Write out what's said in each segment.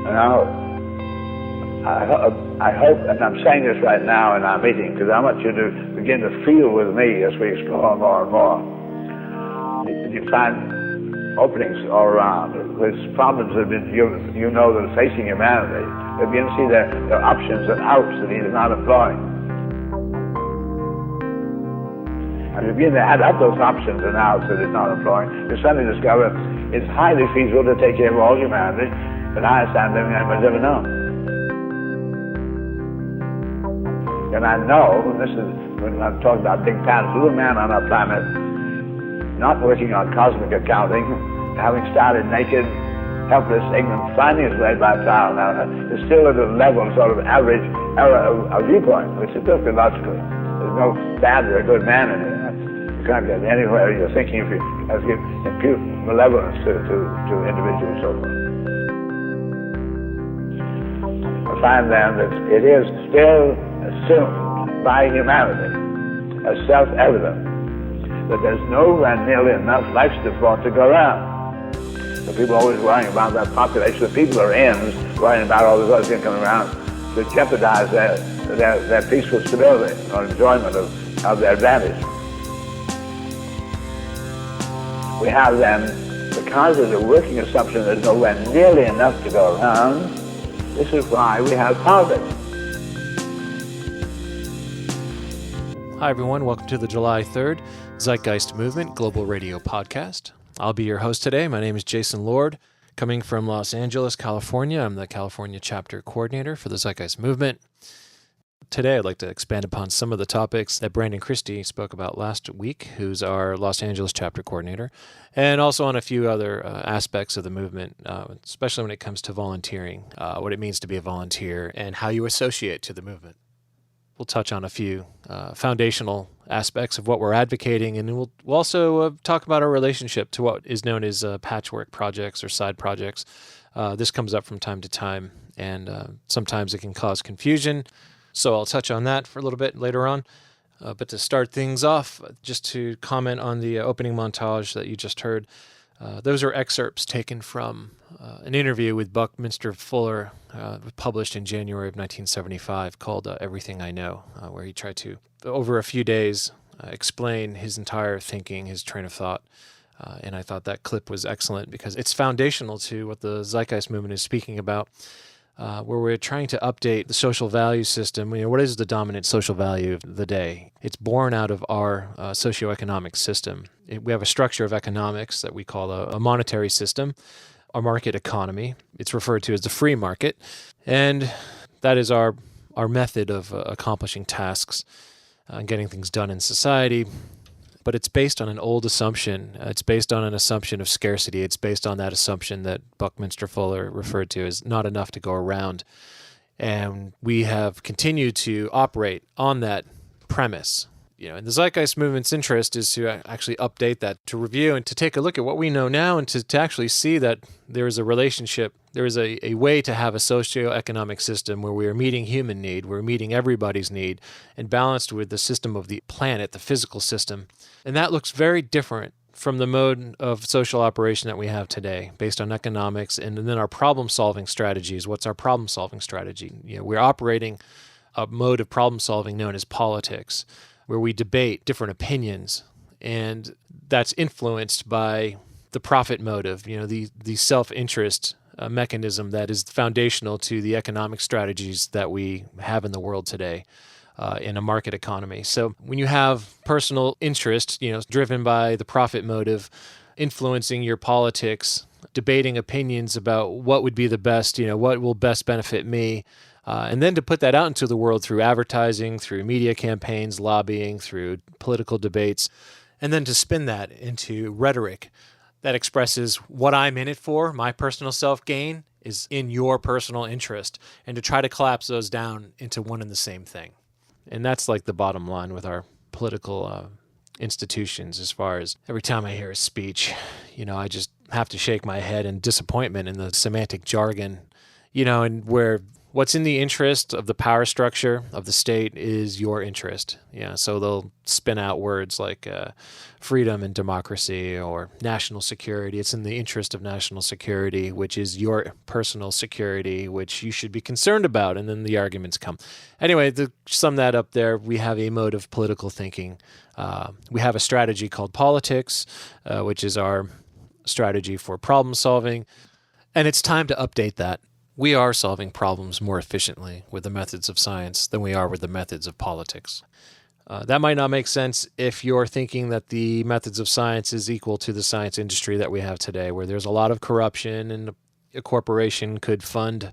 Now, I hope, and I'm saying this right now in our meeting, because I want you to begin to feel with me as we explore more and more. You find openings all around. There's problems that you know that are facing humanity. You begin to see there are options and outs that he is not employing. And you begin to add up those options and outs that he's not employing, you suddenly discover it's highly feasible to take care of all humanity, the highest standard anyone's ever known. And I know, and this is when I'm talking about big patterns, little man on our planet, not working on cosmic accounting, having started naked, helpless, ignorant, finding his way by trial now, is still at a level, sort of average error of viewpoint, which is perfectly logical. There's no bad or good man in it. You can't get anywhere you're thinking if you have to impute malevolence to individuals and so forth. I find then that it is still assumed by humanity as self-evident that there's nowhere nearly enough life support to go around. So people are always worrying about that population of people are ends, worrying about all this other thing coming around to jeopardize their peaceful stability or enjoyment of their advantage. We have then, because of the working assumption there's nowhere nearly enough to go around, this is why we have politics. Hi everyone, welcome to the July 3rd Zeitgeist Movement Global Radio Podcast. I'll be your host today. My name is Jason Lord, coming from Los Angeles, California. I'm the California chapter coordinator for the Zeitgeist Movement. Today I'd like to expand upon some of the topics that Brandon Christie spoke about last week, who's our Los Angeles chapter coordinator, and also on a few other aspects of the movement, especially when it comes to volunteering, what it means to be a volunteer, and how you associate to the movement. We'll touch on a few foundational aspects of what we're advocating, and we'll also talk about our relationship to what is known as patchwork projects or side projects. This comes up from time to time, and sometimes it can cause confusion, so I'll touch on that for a little bit later on. But to start things off, just to comment on the opening montage that you just heard, those are excerpts taken from an interview with Buckminster Fuller, published in January of 1975, called Everything I Know, where he tried to, over a few days, explain his entire thinking, his train of thought. And I thought that clip was excellent because it's foundational to what the Zeitgeist Movement is speaking about, where we're trying to update the social value system. What is the dominant social value of the day? It's born out of our socioeconomic system. We have a structure of economics that we call a monetary system, our market economy. It's referred to as the free market, and that is our method of accomplishing tasks and getting things done in society. But it's based on an old assumption. It's based on an assumption of scarcity. It's based on that assumption that Buckminster Fuller referred to as not enough to go around. And we have continued to operate on that premise. And the Zeitgeist Movement's interest is to actually update that, to review and to take a look at what we know now and to actually see that there is a relationship, there is a way to have a socioeconomic system where we are meeting human need, we're meeting everybody's need, and balanced with the system of the planet, the physical system. And that looks very different from the mode of social operation that we have today, based on economics and then our problem-solving strategies. What's our problem-solving strategy? We're operating a mode of problem-solving known as politics, where we debate different opinions, and that's influenced by the profit motive, the self-interest mechanism that is foundational to the economic strategies that we have in the world today in a market economy. So when you have personal interest, driven by the profit motive, influencing your politics, debating opinions about what would be the best, what will best benefit me, and then to put that out into the world through advertising, through media campaigns, lobbying, through political debates, and then to spin that into rhetoric that expresses what I'm in it for, my personal self-gain, is in your personal interest, and to try to collapse those down into one and the same thing. And that's like the bottom line with our political institutions, as far as every time I hear a speech, I just have to shake my head in disappointment in the semantic jargon, and where what's in the interest of the power structure of the state is your interest. Yeah, so they'll spin out words like freedom and democracy or national security. It's in the interest of national security, which is your personal security, which you should be concerned about. And then the arguments come. Anyway, to sum that up there, we have a mode of political thinking. We have a strategy called politics, which is our strategy for problem solving. And it's time to update that. We are solving problems more efficiently with the methods of science than we are with the methods of politics. That might not make sense if you're thinking that the methods of science is equal to the science industry that we have today, where there's a lot of corruption and a corporation could fund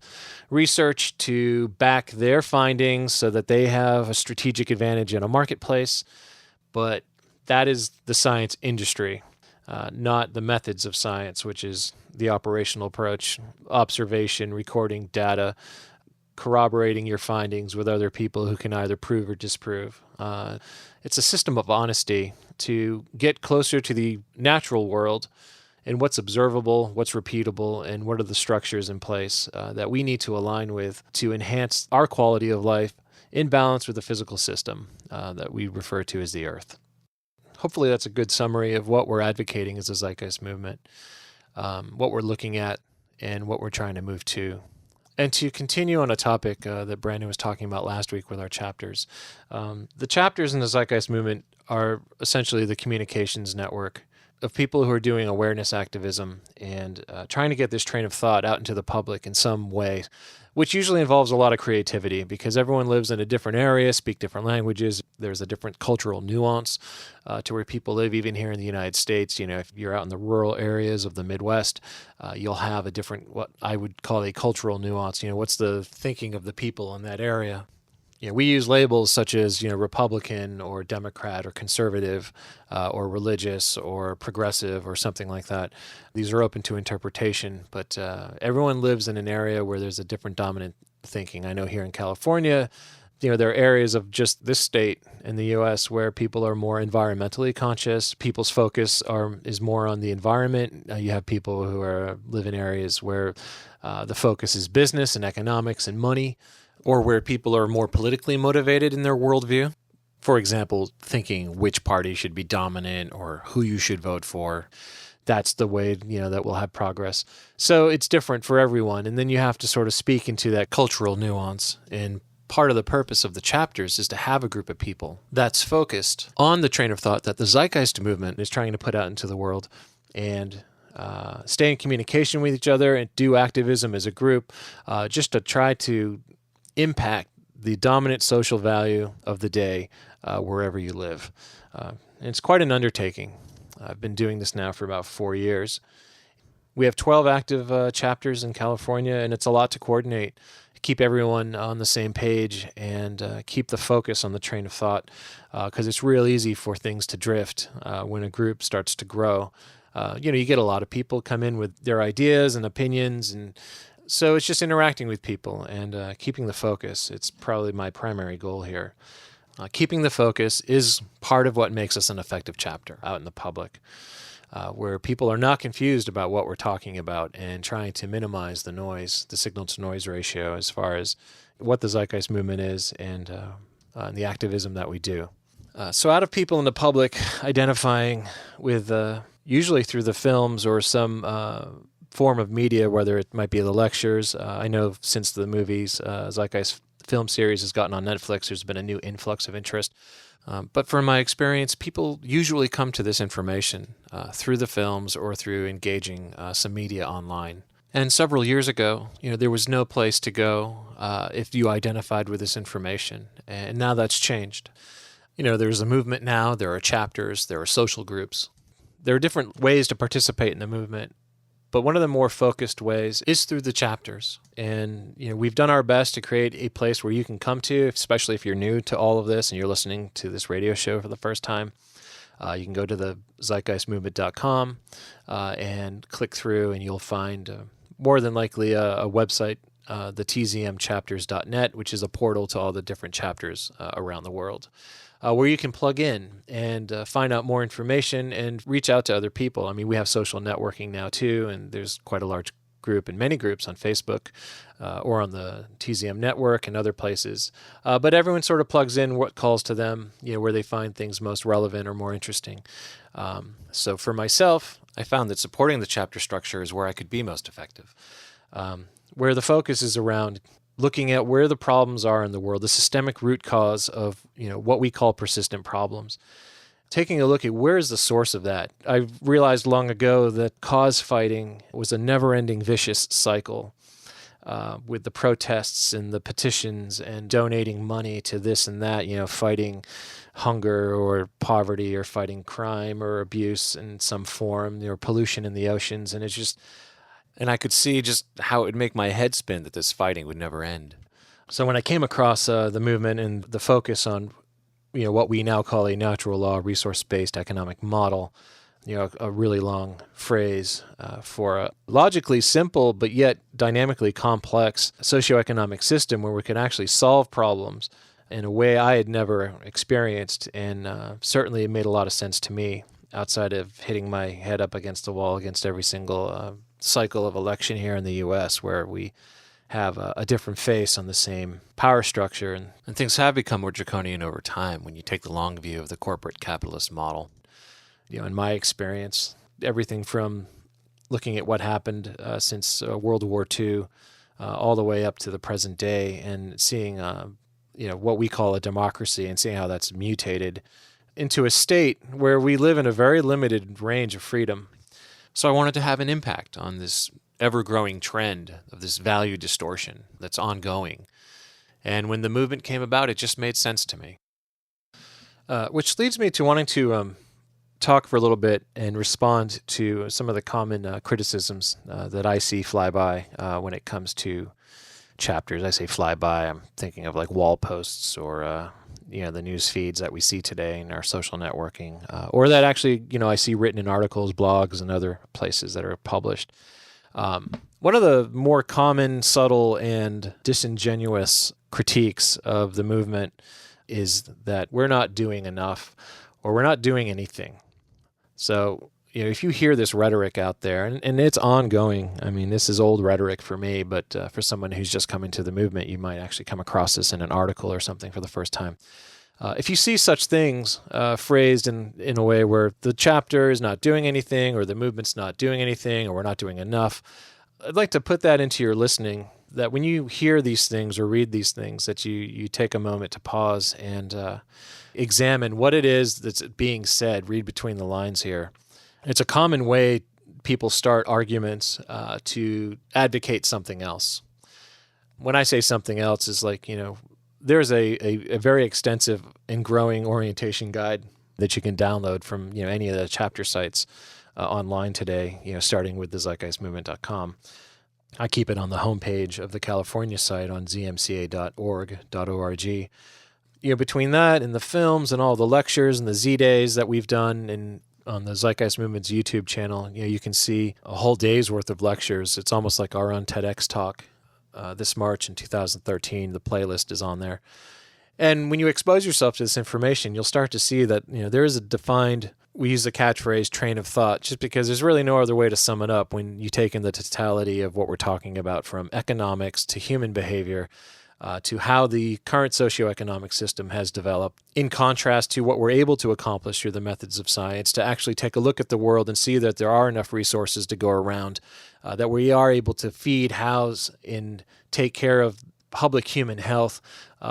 research to back their findings so that they have a strategic advantage in a marketplace. But that is the science industry, not the methods of science, which is the operational approach, observation, recording data, corroborating your findings with other people who can either prove or disprove. It's a system of honesty to get closer to the natural world and what's observable, what's repeatable, and what are the structures in place that we need to align with to enhance our quality of life in balance with the physical system that we refer to as the Earth. Hopefully that's a good summary of what we're advocating as a Zeitgeist Movement, what we're looking at, and what we're trying to move to. And to continue on a topic that Brandon was talking about last week with our chapters, the chapters in the Zeitgeist Movement are essentially the communications network of people who are doing awareness activism and trying to get this train of thought out into the public in some way, which usually involves a lot of creativity because everyone lives in a different area, speak different languages. There's a different cultural nuance to where people live, even here in the United States. You know, if you're out in the rural areas of the Midwest, you'll have a different, what I would call a cultural nuance. You know, what's the thinking of the people in that area? You know, we use labels such as, Republican or Democrat or conservative or religious or progressive or something like that. These are open to interpretation, but everyone lives in an area where there's a different dominant thinking. I know here in California, there are areas of just this state in the U.S. where people are more environmentally conscious. People's focus is more on the environment. You have people who live in areas where the focus is business and economics and money, or where people are more politically motivated in their worldview. For example, thinking which party should be dominant or who you should vote for. That's the way, that will have progress. So it's different for everyone. And then you have to sort of speak into that cultural nuance. And part of the purpose of the chapters is to have a group of people that's focused on the train of thought that the Zeitgeist Movement is trying to put out into the world and stay in communication with each other and do activism as a group, just to try to impact the dominant social value of the day wherever you live. And it's quite an undertaking. I've been doing this now for about 4 years. We have 12 active chapters in California, and it's a lot to coordinate, keep everyone on the same page, and keep the focus on the train of thought, because it's real easy for things to drift when a group starts to grow. You get a lot of people come in with their ideas and opinions, and so it's just interacting with people and keeping the focus. It's probably my primary goal here. Keeping the focus is part of what makes us an effective chapter out in the public, where people are not confused about what we're talking about and trying to minimize the noise, the signal-to-noise ratio as far as what the Zeitgeist Movement is and the activism that we do. So out of people in the public identifying with, usually through the films or some form of media, whether it might be the lectures. I know since the movies, Zeitgeist film series has gotten on Netflix, there's been a new influx of interest. But from my experience, people usually come to this information through the films or through engaging some media online. And several years ago, there was no place to go if you identified with this information. And now that's changed. There's a movement now, there are chapters, there are social groups. There are different ways to participate in the movement. But one of the more focused ways is through the chapters. And, we've done our best to create a place where you can come to, especially if you're new to all of this and you're listening to this radio show for the first time. You can go to the zeitgeistmovement.com and click through, and you'll find more than likely a website, the tzmchapters.net, which is a portal to all the different chapters around the world. Where you can plug in and find out more information and reach out to other people. I mean, we have social networking now too, and there's quite a large group and many groups on Facebook or on the TZM network and other places. But everyone sort of plugs in what calls to them, where they find things most relevant or more interesting. So for myself, I found that supporting the chapter structure is where I could be most effective, where the focus is around looking at where the problems are in the world, the systemic root cause of what we call persistent problems. Taking a look at where is the source of that. I realized long ago that cause fighting was a never-ending vicious cycle with the protests and the petitions and donating money to this and that, fighting hunger or poverty or fighting crime or abuse in some form, or pollution in the oceans. And I could see just how it would make my head spin that this fighting would never end. So when I came across the movement and the focus on what we now call a natural law resource-based economic model, a really long phrase for a logically simple but yet dynamically complex socioeconomic system where we can actually solve problems in a way I had never experienced, and certainly it made a lot of sense to me outside of hitting my head up against the wall against every single cycle of election here in the U.S., where we have a different face on the same power structure. And things have become more draconian over time when you take the long view of the corporate capitalist model. In my experience, everything from looking at what happened since World War II all the way up to the present day, and seeing what we call a democracy and seeing how that's mutated into a state where we live in a very limited range of freedom. So I wanted to have an impact on this ever-growing trend of this value distortion that's ongoing. And when the movement came about, it just made sense to me. Which leads me to wanting to talk for a little bit and respond to some of the common criticisms that I see fly by when it comes to chapters. I say fly by, I'm thinking of like wall posts or the news feeds that we see today in our social networking, or that actually I see written in articles, blogs, and other places that are published. One of the more common, subtle, and disingenuous critiques of the movement is that we're not doing enough or we're not doing anything. So, if you hear this rhetoric out there, and it's ongoing, I mean, this is old rhetoric for me, but for someone who's just coming to the movement, you might actually come across this in an article or something for the first time. If you see such things phrased in a way where the chapter is not doing anything or the movement's not doing anything or we're not doing enough, I'd like to put that into your listening, that when you hear these things or read these things, that you take a moment to pause and examine what it is that's being said, read between the lines here. It's a common way people start arguments to advocate something else. When I say something else, is like, there's a very extensive and growing orientation guide that you can download from any of the chapter sites online today, starting with the zeitgeistmovement.com. I keep it on the homepage of the California site on zmca.org. Between that and the films and all the lectures and the Z-Days that we've done on the Zeitgeist Movement's YouTube channel, you can see a whole day's worth of lectures. It's almost like our own TEDx talk. This March in 2013, the playlist is on there. And when you expose yourself to this information, you'll start to see that there is a defined, we use the catchphrase train of thought, just because there's really no other way to sum it up when you take in the totality of what we're talking about, from economics to human behavior, to how the current socioeconomic system has developed, in contrast to what we're able to accomplish through the methods of science, to actually take a look at the world and see that there are enough resources to go around, that we are able to feed, house, and take care of public human health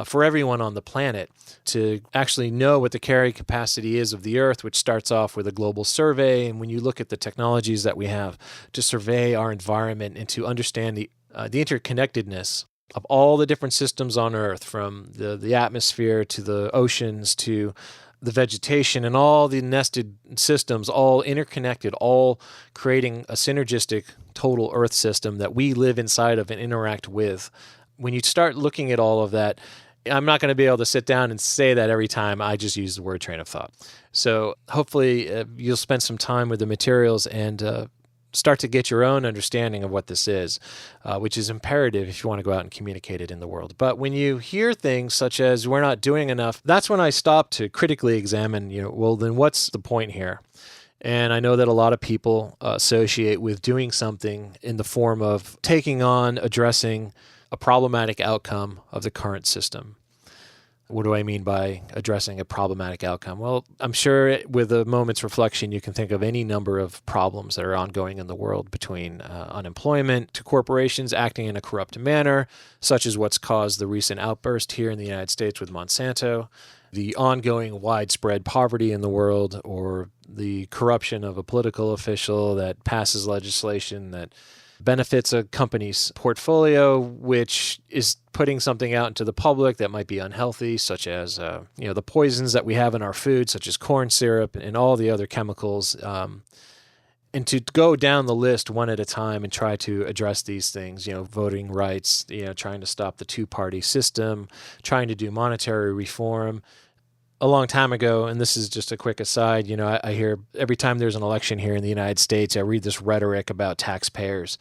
for everyone on the planet, to actually know what the carrying capacity is of the Earth, which starts off with a global survey. And when you look at the technologies that we have to survey our environment and to understand the interconnectedness of all the different systems on Earth, from the atmosphere to the oceans to the vegetation and all the nested systems, all interconnected, all creating a synergistic total Earth system that we live inside of and interact with. When you start looking at all of that, I'm not going to be able to sit down and say that every time I just use the word train of thought. So hopefully you'll spend some time with the materials and start to get your own understanding of what this is, which is imperative if you want to go out and communicate it in the world. But when you hear things such as we're not doing enough, that's when I stop to critically examine, well, then what's the point here? And I know that a lot of people associate with doing something in the form of taking on, addressing a problematic outcome of the current system. What do I mean by addressing a problematic outcome? Well, I'm sure with a moment's reflection, you can think of any number of problems that are ongoing in the world, between unemployment to corporations acting in a corrupt manner, such as what's caused the recent outburst here in the United States with Monsanto, the ongoing widespread poverty in the world, or the corruption of a political official that passes legislation that benefits a company's portfolio, which is putting something out into the public that might be unhealthy, such as the poisons that we have in our food, such as corn syrup and all the other chemicals. And to go down the list one at a time and try to address these things, voting rights, trying to stop the two-party system, trying to do monetary reform. A long time ago, and this is just a quick aside, I hear every time there's an election here in the United States, I read this rhetoric about taxpayers.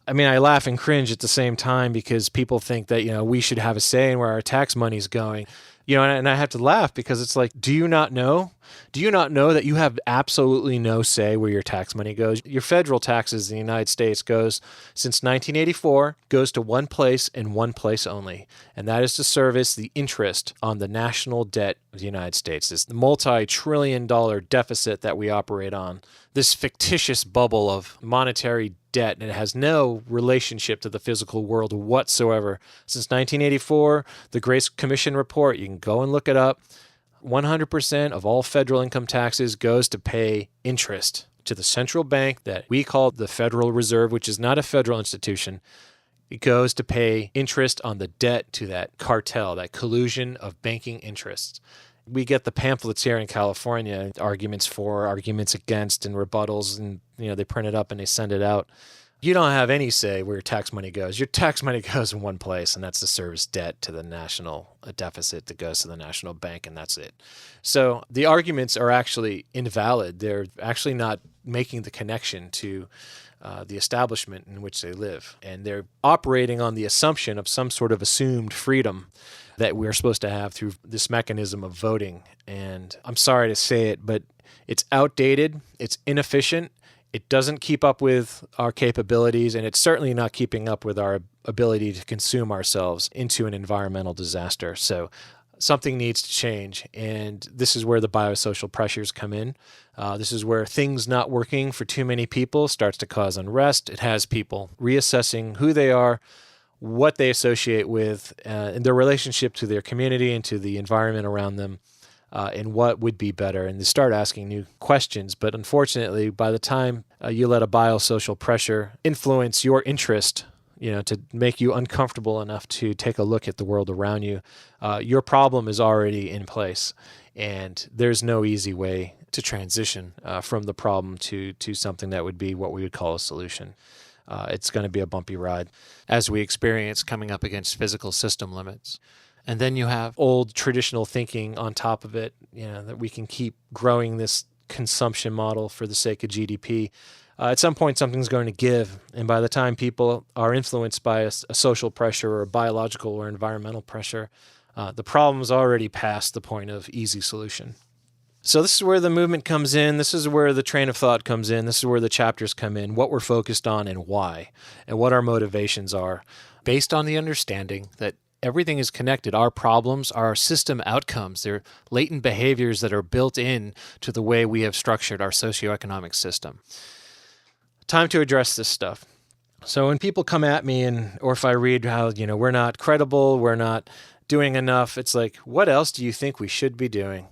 I mean, I laugh and cringe at the same time, because people think that, we should have a say in where our tax money's going. And I have to laugh, because it's like, do you not know? Do you not know that you have absolutely no say where your tax money goes? Your federal taxes in the United States since 1984, goes to one place and one place only. And that is to service the interest on the national debt of the United States, this multi-trillion-dollar deficit that we operate on, this fictitious bubble of monetary debt, and it has no relationship to the physical world whatsoever. Since 1984, the Grace Commission report, you can go and look it up, 100% of all federal income taxes goes to pay interest to the central bank that we call the Federal Reserve, which is not a federal institution. It goes to pay interest on the debt to that cartel, that collusion of banking interests. We get the pamphlets here in California, arguments for, arguments against, and rebuttals, and they print it up and they send it out. You don't have any say where your tax money goes. Your tax money goes in one place, and that's to service debt to the national deficit that goes to the national bank, and that's it. So the arguments are actually invalid. They're actually not making the connection to the establishment in which they live, and they're operating on the assumption of some sort of assumed freedom that we're supposed to have through this mechanism of voting. And I'm sorry to say it, but it's outdated, it's inefficient, it doesn't keep up with our capabilities, and it's certainly not keeping up with our ability to consume ourselves into an environmental disaster. So something needs to change, and this is where the biosocial pressures come in. This is where things not working for too many people starts to cause unrest. It has people reassessing who they are, what they associate with, and their relationship to their community and to the environment around them, and what would be better. And they start asking new questions. But unfortunately, by the time you let a biosocial pressure influence your interest, to make you uncomfortable enough to take a look at the world around you, your problem is already in place. And there's no easy way to transition from the problem to something that would be what we would call a solution. It's going to be a bumpy ride as we experience coming up against physical system limits. And then you have old traditional thinking on top of it, that we can keep growing this consumption model for the sake of GDP. At some point, something's going to give. And by the time people are influenced by a social pressure or a biological or environmental pressure, the problem's already past the point of easy solution. So this is where the movement comes in. This is where the train of thought comes in. This is where the chapters come in, what we're focused on and why, and what our motivations are, based on the understanding that everything is connected. Our problems are our system outcomes. They're latent behaviors that are built in to the way we have structured our socioeconomic system. Time to address this stuff. So when people come at me, or if I read how, we're not credible, we're not doing enough, it's like, what else do you think we should be doing?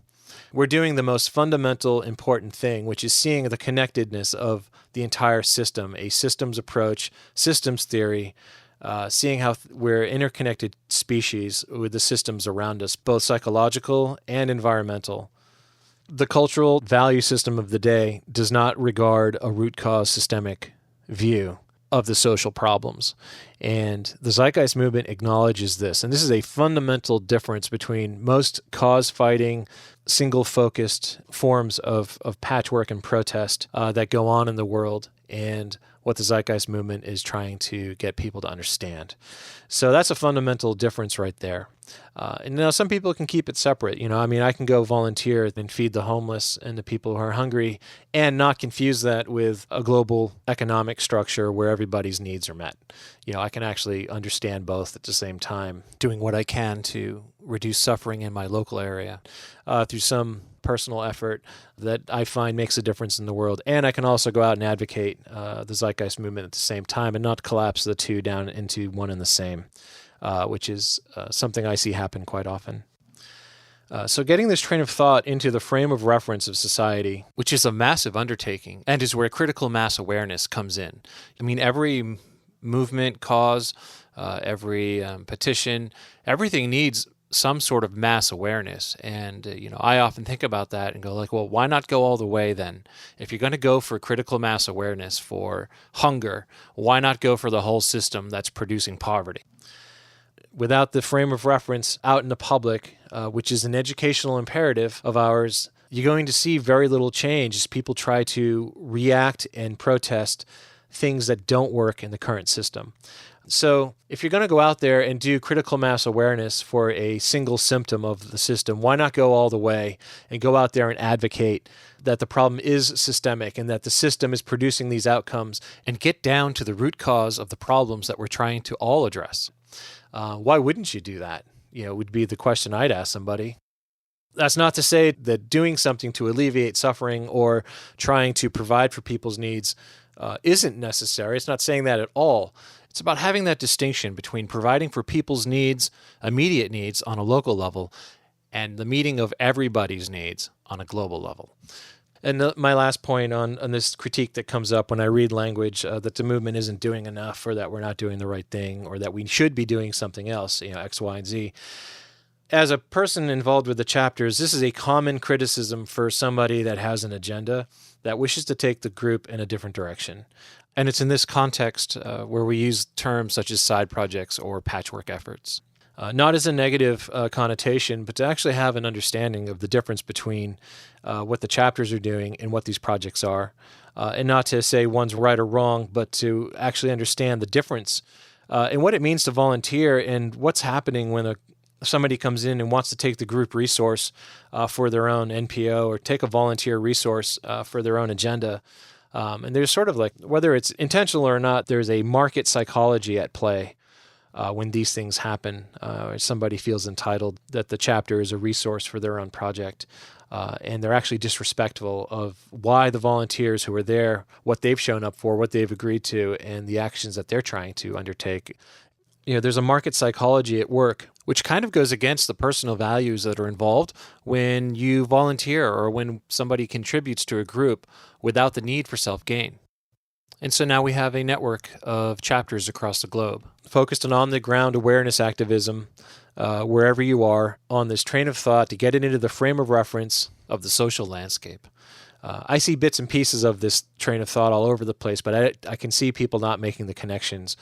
We're doing the most fundamental, important thing, which is seeing the connectedness of the entire system, a systems approach, systems theory, seeing how we're interconnected species with the systems around us, both psychological and environmental. The cultural value system of the day does not regard a root cause systemic view of the social problems. And the Zeitgeist Movement acknowledges this. And this is a fundamental difference between most cause-fighting, single-focused forms of patchwork and protest that go on in the world, and what the Zeitgeist Movement is trying to get people to understand. So that's a fundamental difference right there. And now some people can keep it separate. I can go volunteer and feed the homeless and the people who are hungry and not confuse that with a global economic structure where everybody's needs are met. I can actually understand both at the same time, doing what I can to reduce suffering in my local area through some personal effort that I find makes a difference in the world. And I can also go out and advocate the Zeitgeist Movement at the same time and not collapse the two down into one and the same, which is something I see happen quite often. So getting this train of thought into the frame of reference of society, which is a massive undertaking and is where critical mass awareness comes in. Every movement, cause, every petition, everything needs some sort of mass awareness. And, I often think about that and go well, why not go all the way then? If you're going to go for critical mass awareness for hunger, why not go for the whole system that's producing poverty? Without the frame of reference out in the public, which is an educational imperative of ours, you're going to see very little change as people try to react and protest things that don't work in the current system. So if you're going to go out there and do critical mass awareness for a single symptom of the system, why not go all the way and go out there and advocate that the problem is systemic and that the system is producing these outcomes and get down to the root cause of the problems that we're trying to all address? Why wouldn't you do that? Would be the question I'd ask somebody. That's not to say that doing something to alleviate suffering or trying to provide for people's needs isn't necessary. It's not saying that at all. It's about having that distinction between providing for people's needs, immediate needs on a local level, and the meeting of everybody's needs on a global level. And my last point on this critique that comes up when I read language that the movement isn't doing enough or that we're not doing the right thing or that we should be doing something else, X, Y, and Z. As a person involved with the chapters, this is a common criticism for somebody that has an agenda that wishes to take the group in a different direction. And it's in this context where we use terms such as side projects or patchwork efforts. Not as a negative connotation, but to actually have an understanding of the difference between what the chapters are doing and what these projects are. And not to say one's right or wrong, but to actually understand the difference in what it means to volunteer and what's happening when somebody comes in and wants to take the group resource for their own NPO or take a volunteer resource for their own agenda. And there's sort of whether it's intentional or not, there's a market psychology at play when these things happen. Somebody feels entitled that the chapter is a resource for their own project. And they're actually disrespectful of why the volunteers who are there, what they've shown up for, what they've agreed to, and the actions that they're trying to undertake. There's a market psychology at work, which kind of goes against the personal values that are involved when you volunteer or when somebody contributes to a group without the need for self-gain. And so now we have a network of chapters across the globe focused on on-the-ground awareness activism, wherever you are, on this train of thought to get it into the frame of reference of the social landscape. I see bits and pieces of this train of thought all over the place, but I can see people not making the connections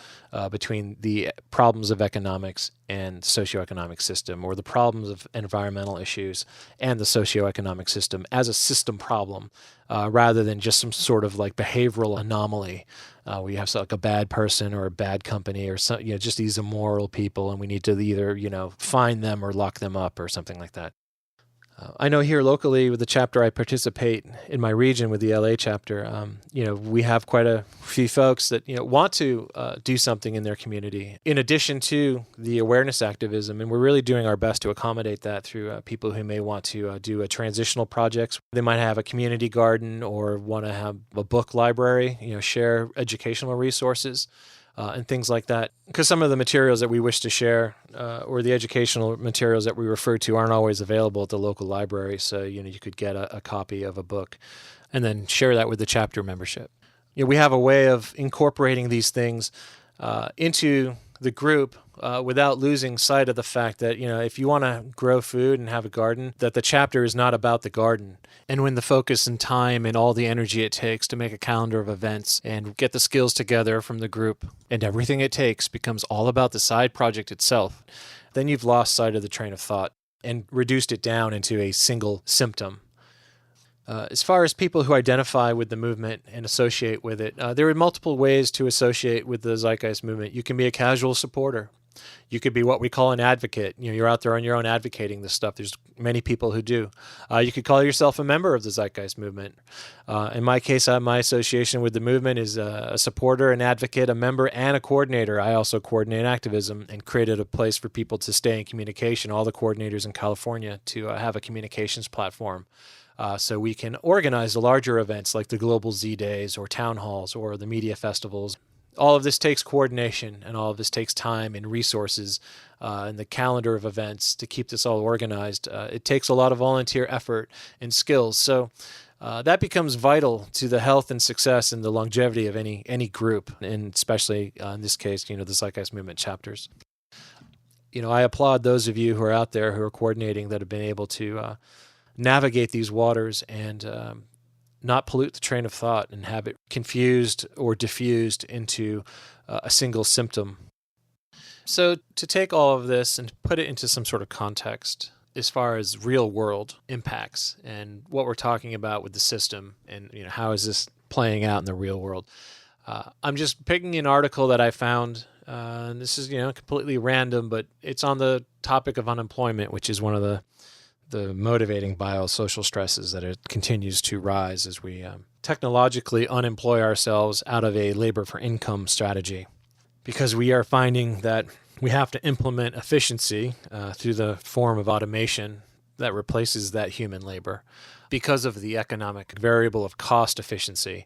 between the problems of economics and socioeconomic system, or the problems of environmental issues and the socioeconomic system as a system problem, rather than just some sort of behavioral anomaly. We have a bad person or a bad company or some, just these immoral people, and we need to either find them or lock them up or something like that. I know here locally with the chapter I participate in my region with the LA chapter, we have quite a few folks that, want to do something in their community in addition to the awareness activism. And we're really doing our best to accommodate that through people who may want to do a transitional projects. They might have a community garden or want to have a book library, share educational resources. And things like that. Because some of the materials that we wish to share or the educational materials that we refer to aren't always available at the local library. So, you could get a copy of a book and then share that with the chapter membership. We have a way of incorporating these things into the group without losing sight of the fact that, if you want to grow food and have a garden, that the chapter is not about the garden. And when the focus and time and all the energy it takes to make a calendar of events and get the skills together from the group and everything it takes becomes all about the side project itself, then you've lost sight of the train of thought and reduced it down into a single symptom. As far as people who identify with the movement and associate with it, there are multiple ways to associate with the Zeitgeist Movement. You can be a casual supporter. You could be what we call an advocate. You're out there on your own advocating this stuff. There's many people who do. You could call yourself a member of the Zeitgeist Movement. In my case, my association with the movement is a supporter, an advocate, a member, and a coordinator. I also coordinate activism and created a place for people to stay in communication, all the coordinators in California, to have a communications platform. So we can organize the larger events like the Global Z Days or town halls or the media festivals. All of this takes coordination, and all of this takes time and resources and the calendar of events to keep this all organized. It takes a lot of volunteer effort and skills. So that becomes vital to the health and success and the longevity of any group, and especially in this case, the Zeitgeist Movement chapters. I applaud those of you who are out there who are coordinating that have been able to navigate these waters and not pollute the train of thought and have it confused or diffused into a single symptom. So to take all of this and put it into some sort of context as far as real world impacts and what we're talking about with the system and how is this playing out in the real world, I'm just picking an article that I found. And this is completely random, but it's on the topic of unemployment, which is one of the motivating biosocial stresses that it continues to rise as we technologically unemploy ourselves out of a labor for income strategy, because we are finding that we have to implement efficiency through the form of automation that replaces that human labor because of the economic variable of cost efficiency,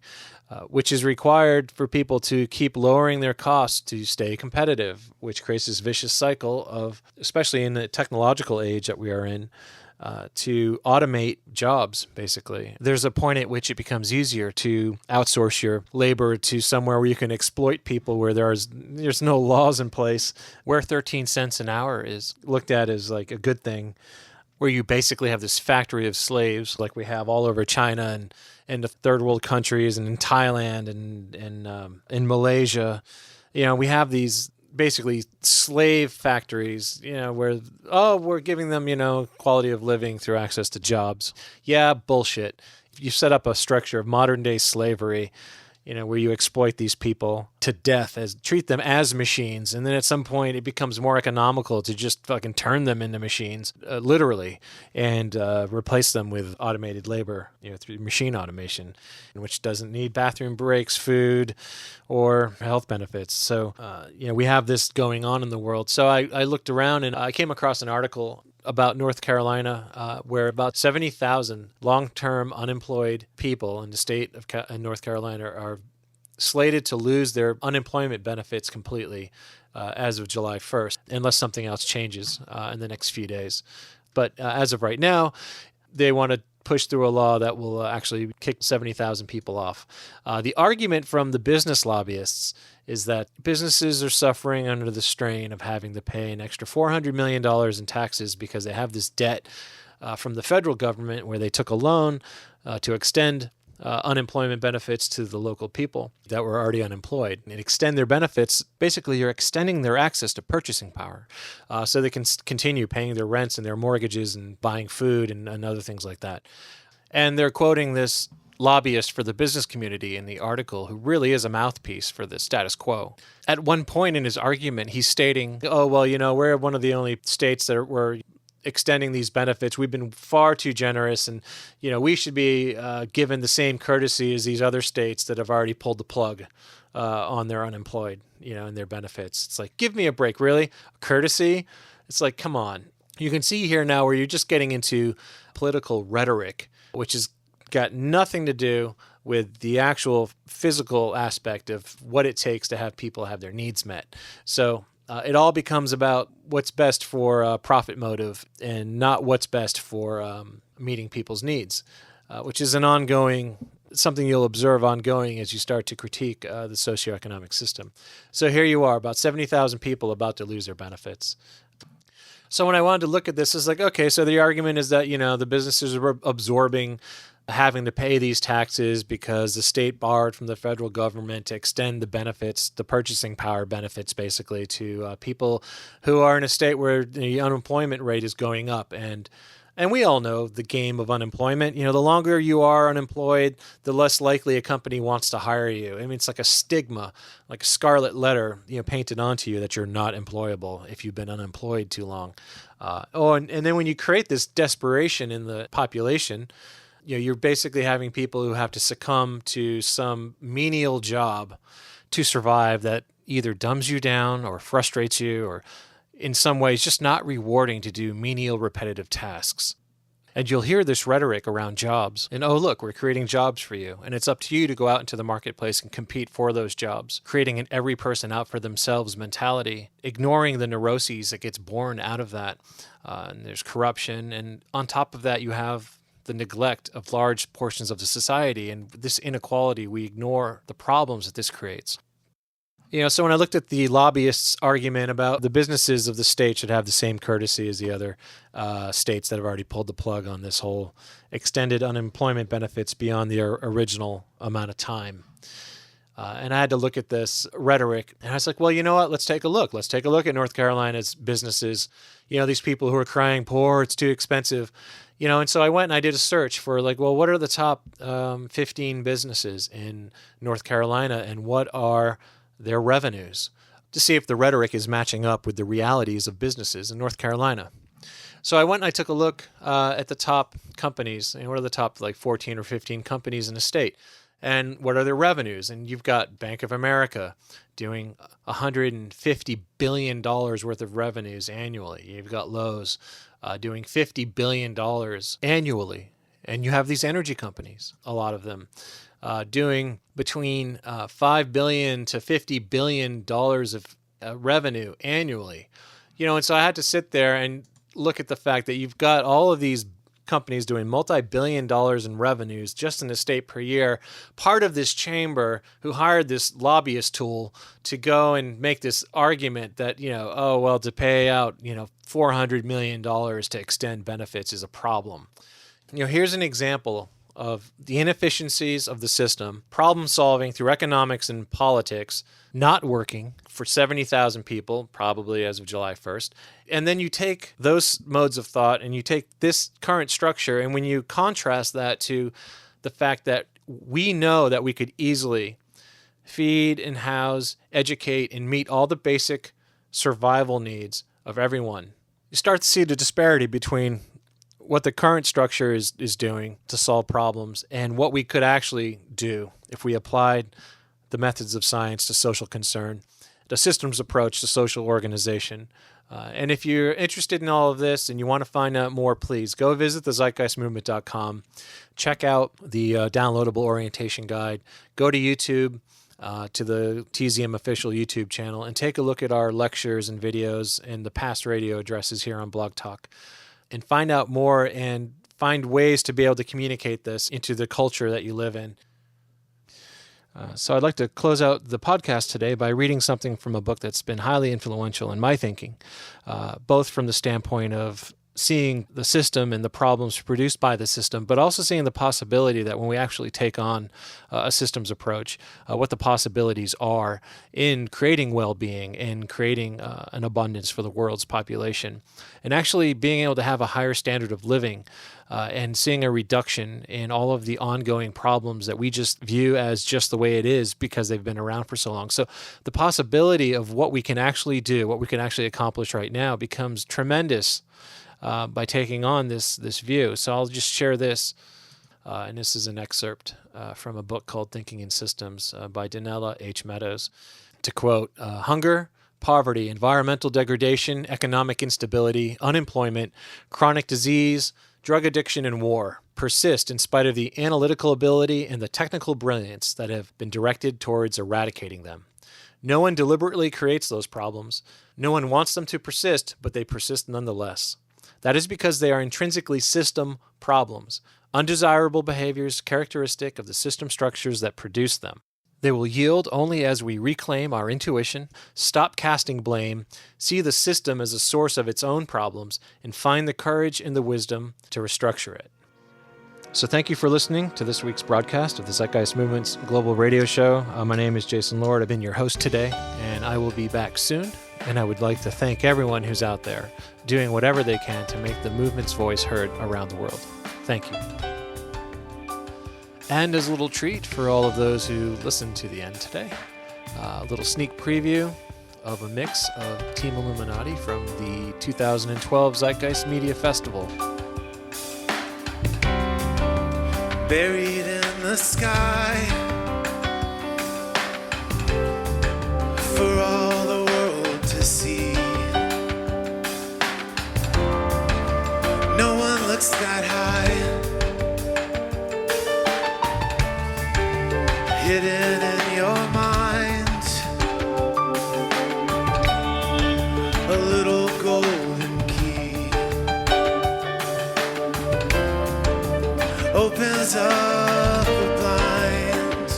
which is required for people to keep lowering their costs to stay competitive, which creates this vicious cycle of, especially in the technological age that we are in, to automate jobs, basically. There's a point at which it becomes easier to outsource your labor to somewhere where you can exploit people, where there's no laws in place, where 13 cents an hour is looked at as like a good thing, where you basically have this factory of slaves like we have all over China and the third world countries and in Thailand and in Malaysia. We have these basically slave factories, where, we're giving them, quality of living through access to jobs. Yeah, bullshit. You set up a structure of modern day slavery, where you exploit these people to death, treat them as machines. And then at some point it becomes more economical to just fucking turn them into machines, literally, and replace them with automated labor, through machine automation, which doesn't need bathroom breaks, food, or health benefits. So, we have this going on in the world. So I looked around and I came across an article about North Carolina, where about 70,000 long-term unemployed people in the state of North Carolina are slated to lose their unemployment benefits completely as of July 1st, unless something else changes in the next few days. But as of right now, they want to push through a law that will actually kick 70,000 people off. The argument from the business lobbyists is that businesses are suffering under the strain of having to pay an extra $400 million in taxes because they have this debt from the federal government where they took a loan to extend unemployment benefits to the local people that were already unemployed and extend their benefits. Basically, you're extending their access to purchasing power so they can continue paying their rents and their mortgages and buying food and other things like that. And they're quoting this lobbyist for the business community in the article, who really is a mouthpiece for the status quo. At one point in his argument, he's stating, we're one of the only states that were extending these benefits. We've been far too generous, and we should be given the same courtesy as these other states that have already pulled the plug on their unemployed, and their benefits. It's like, give me a break, really? Courtesy? It's like, come on. You can see here now where you're just getting into political rhetoric, which has got nothing to do with the actual physical aspect of what it takes to have people have their needs met. So it all becomes about what's best for profit motive and not what's best for meeting people's needs, which is something you'll observe ongoing as you start to critique the socioeconomic system. So here you are, about 70,000 people about to lose their benefits. So when I wanted to look at this, it's like, okay, so the argument is that, the businesses are absorbing having to pay these taxes because the state borrowed from the federal government to extend the benefits, the purchasing power benefits, basically, to people who are in a state where the unemployment rate is going up. And And we all know the game of unemployment. The longer you are unemployed, the less likely a company wants to hire you. I mean, it's like a stigma, like a scarlet letter, painted onto you that you're not employable if you've been unemployed too long. And then when you create this desperation in the population, you're basically having people who have to succumb to some menial job to survive that either dumbs you down or frustrates you, or in some ways just not rewarding to do menial repetitive tasks. And you'll hear this rhetoric around jobs. And, oh, look, we're creating jobs for you. And it's up to you to go out into the marketplace and compete for those jobs, creating an every person out for themselves mentality, ignoring the neuroses that gets born out of that. And there's corruption. And on top of that, you have the neglect of large portions of the society. And this inequality, we ignore the problems that this creates. So when I looked at the lobbyists' argument about the businesses of the state should have the same courtesy as the other states that have already pulled the plug on this whole extended unemployment benefits beyond the original amount of time. And I had to look at this rhetoric, and I was like, well, you know what? Let's take a look. Let's take a look at North Carolina's businesses. These people who are crying poor, it's too expensive. And so I went and I did a search for what are the top 15 businesses in North Carolina, and what are their revenues, to see if the rhetoric is matching up with the realities of businesses in North Carolina. So I went and I took a look at the top companies, and what are the top 14 or 15 companies in the state, and what are their revenues. And you've got Bank of America doing $150 billion worth of revenues annually. You've got Lowe's doing $50 billion annually. And you have these energy companies, a lot of them, doing between $5 billion to $50 billion of revenue annually. And so I had to sit there and look at the fact that you've got all of these companies doing multi-billion dollars in revenues just in the state per year, part of this chamber who hired this lobbyist tool to go and make this argument that, to pay out, $400 million to extend benefits is a problem. Here's an example of the inefficiencies of the system, problem solving through economics and politics, not working for 70,000 people, probably as of July 1st. And then you take those modes of thought and you take this current structure, and when you contrast that to the fact that we know that we could easily feed and house, educate, and meet all the basic survival needs of everyone, you start to see the disparity between what the current structure is doing to solve problems and what we could actually do if we applied the methods of science to social concern, the systems approach to social organization. And if you're interested in all of this and you want to find out more, please go visit the zeitgeistmovement.com. Check out the downloadable orientation guide. Go to YouTube, to the TZM official YouTube channel, and take a look at our lectures and videos and the past radio addresses here on Blog Talk. And find out more and find ways to be able to communicate this into the culture that you live in. So I'd like to close out the podcast today by reading something from a book that's been highly influential in my thinking, both from the standpoint of seeing the system and the problems produced by the system, but also seeing the possibility that when we actually take on a systems approach, what the possibilities are in creating well-being, in creating an abundance for the world's population, and actually being able to have a higher standard of living and seeing a reduction in all of the ongoing problems that we just view as just the way it is because they've been around for so long. So the possibility of what we can actually do, what we can actually accomplish right now becomes tremendous by taking on this view. So I'll just share this, and this is an excerpt from a book called Thinking in Systems by Donella H. Meadows. To quote, hunger, poverty, environmental degradation, economic instability, unemployment, chronic disease, drug addiction, and war persist in spite of the analytical ability and the technical brilliance that have been directed towards eradicating them. No one deliberately creates those problems. No one wants them to persist, but they persist nonetheless. That is because they are intrinsically system problems, undesirable behaviors characteristic of the system structures that produce them. They will yield only as we reclaim our intuition, stop casting blame, see the system as a source of its own problems, and find the courage and the wisdom to restructure it. So thank you for listening to this week's broadcast of the Zeitgeist Movement's global radio show. My name is Jason Lord. I've been your host today, and I will be back soon And I would like to thank everyone who's out there doing whatever they can to make the movement's voice heard around the world. Thank you. And as a little treat for all of those who listened to the end today, a little sneak preview of a mix of Team Illuminati from the 2012 Zeitgeist Media Festival. Buried in the sky, for all the world to see. No one looks that high, hidden in your mind, a little golden key opens up a blind,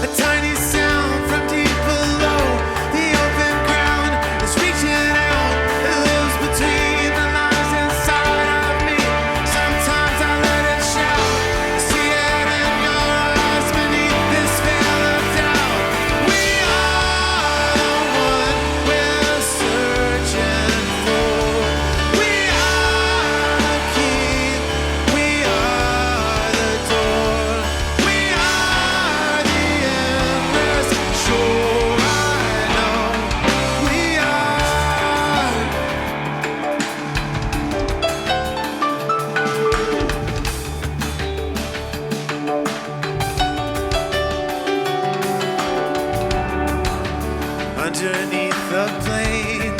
a tiny sound from deep below the open ground is reaching out. It lives between the lines inside of me. Sometimes I let it shout. See it in your eyes beneath this veil of doubt. We are the one we're searching for. We are the key. We are the door. We are the endless shore. I know we are. Underneath the plane,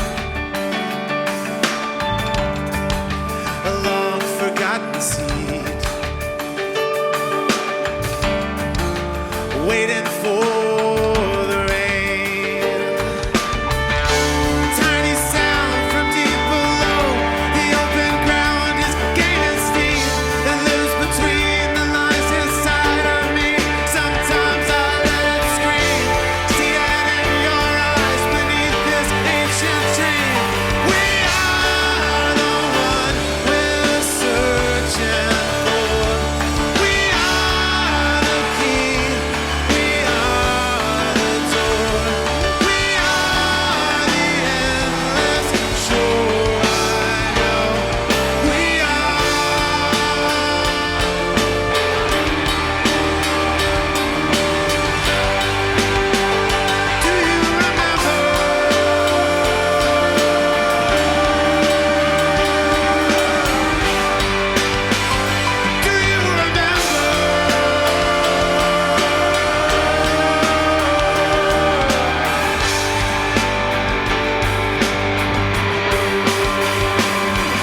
a long forgotten seed, waiting for the rain. Tiny sound from deep below the open ground is gaining steam that lives between the lines inside of me. Sometimes I let it scream. See it in your eyes beneath this ancient dream. We are the one we're searching for. We are the key. We are the door. We are the endless shore. I know we are. Do you remember? Do you remember?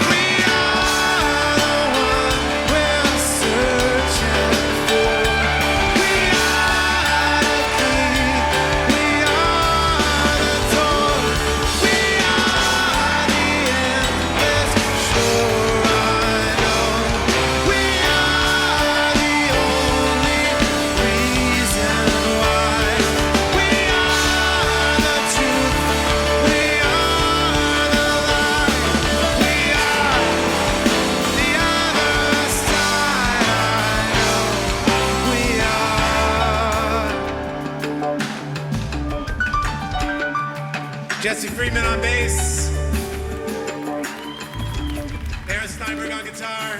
We are the one we're searching for. We are the key. We are the door. We are the endless shore. I know we are the only reason why. We are the truth. We are the light. We are the other side. I know we are. Jesse Freeman on bass. Aaron Steinberg on guitar.